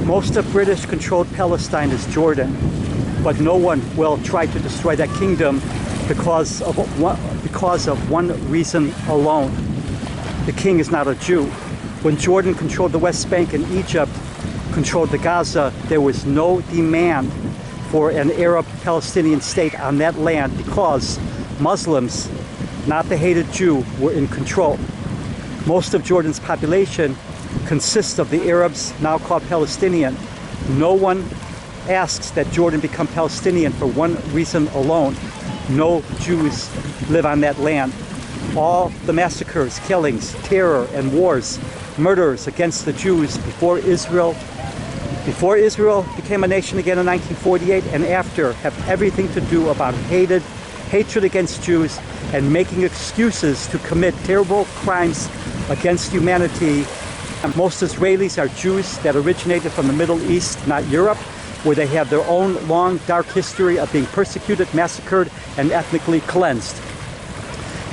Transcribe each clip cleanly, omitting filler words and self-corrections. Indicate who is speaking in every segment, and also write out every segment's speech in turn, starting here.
Speaker 1: Most of British-controlled Palestine is Jordan, but no one will try to destroy that kingdom because of one reason alone. The king is not a Jew. When Jordan controlled the West Bank and Egypt controlled the Gaza, there was no demand for an Arab-Palestinian state on that land because Muslims, not the hated Jew, were in control. Most of Jordan's population consists of the Arabs, now called Palestinian. No one asks that Jordan become Palestinian for one reason alone. No Jews live on that land. All the massacres, killings, terror, and wars, murders against the Jews before Israel became a nation again in 1948 and after have everything to do about hatred against Jews and making excuses to commit terrible crimes against humanity. Most Israelis are Jews that originated from the Middle East, not Europe, where they have their own long, dark history of being persecuted, massacred, and ethnically cleansed.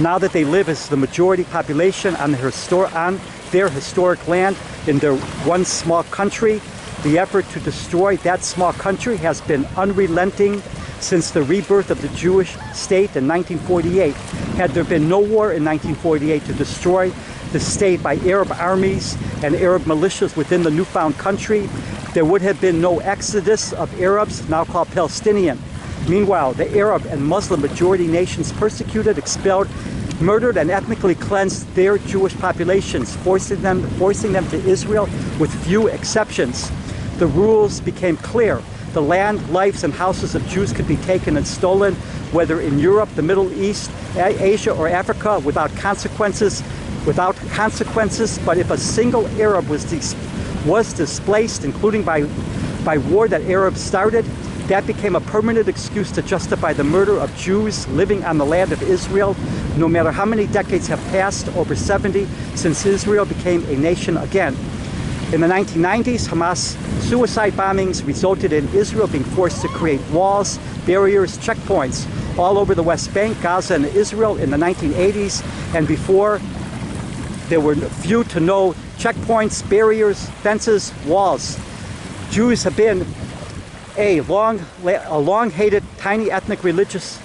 Speaker 1: Now that they live as the majority population on their historic land in their one small country, the effort to destroy that small country has been unrelenting since the rebirth of the Jewish state in 1948. Had there been no war in 1948 to destroy the state by Arab armies and Arab militias within the newfound country, there would have been no exodus of Arabs, now called Palestinian. Meanwhile, the Arab and Muslim majority nations persecuted, expelled, murdered, and ethnically cleansed their Jewish populations, forcing them to Israel with few exceptions. The rules became clear. The land, lives, and houses of Jews could be taken and stolen, whether in Europe, the Middle East, Asia, or Africa, without consequences. But if a single Arab was displaced, including by war that Arabs started, that became a permanent excuse to justify the murder of Jews living on the land of Israel, no matter how many decades have passed, over 70, since Israel became a nation again. In the 1990s, Hamas suicide bombings resulted in Israel being forced to create walls, barriers, checkpoints all over the West Bank, Gaza, and Israel in the 1980s. And before, there were few to no checkpoints, barriers, fences, walls. Jews have been a long-hated, tiny ethnic religious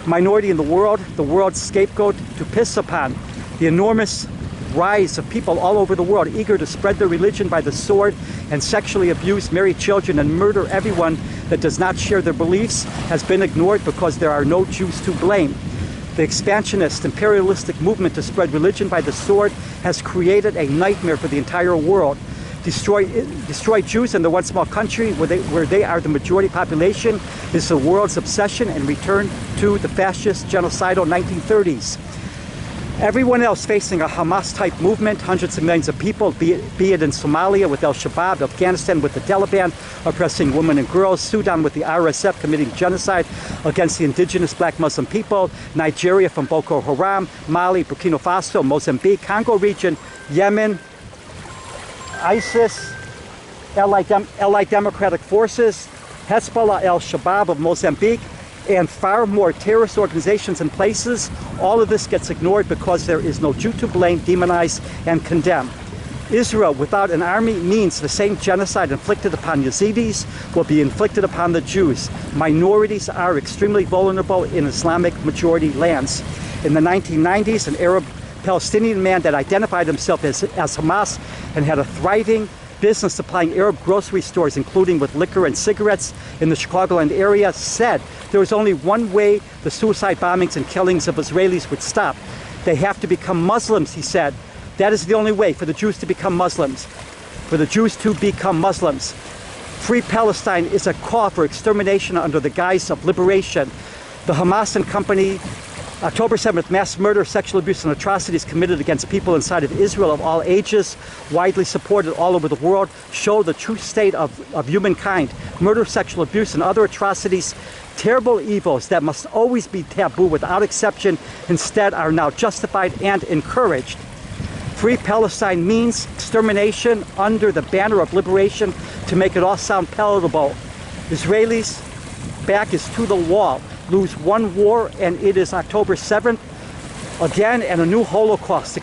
Speaker 1: minority in the world's scapegoat to piss upon. The enormous rise of people all over the world eager to spread their religion by the sword and sexually abuse, marry children, and murder everyone that does not share their beliefs has been ignored because there are no Jews to blame. The expansionist, imperialistic movement to spread religion by the sword has created a nightmare for the entire world. Destroy Jews in the one small country where they are the majority population is the world's obsession, and return to the fascist, genocidal 1930s. Everyone else facing a Hamas-type movement, hundreds of millions of people, be it in Somalia with Al-Shabaab, Afghanistan with the Taliban oppressing women and girls, Sudan with the RSF committing genocide against the indigenous black Muslim people, Nigeria from Boko Haram, Mali, Burkina Faso, Mozambique, Congo region, Yemen, ISIS, Allied Democratic Forces, Hezbollah, Al-Shabaab of Mozambique, and far more terrorist organizations and places. All of this gets ignored because there is no Jew to blame, demonize, and condemn. Israel without an army means the same genocide inflicted upon Yazidis will be inflicted upon the Jews. Minorities are extremely vulnerable in Islamic majority lands. In the 1990s, an Arab Palestinian man that identified himself as Hamas and had a thriving business supplying Arab grocery stores, including with liquor and cigarettes in the Chicagoland area, said there was only one way the suicide bombings and killings of Israelis would stop. They have to become Muslims, he said. That is the only way for the Jews to become Muslims. For the Jews to become Muslims. Free Palestine is a call for extermination under the guise of liberation. The Hamas and company October 7th, mass murder, sexual abuse, and atrocities committed against people inside of Israel of all ages, widely supported all over the world, show the true state of humankind. Murder, sexual abuse, and other atrocities, terrible evils that must always be taboo without exception, instead are now justified and encouraged. Free Palestine means extermination under the banner of liberation to make it all sound palatable. Israelis' back is to the wall. Lose one war and it is October 7th again, and a new Holocaust.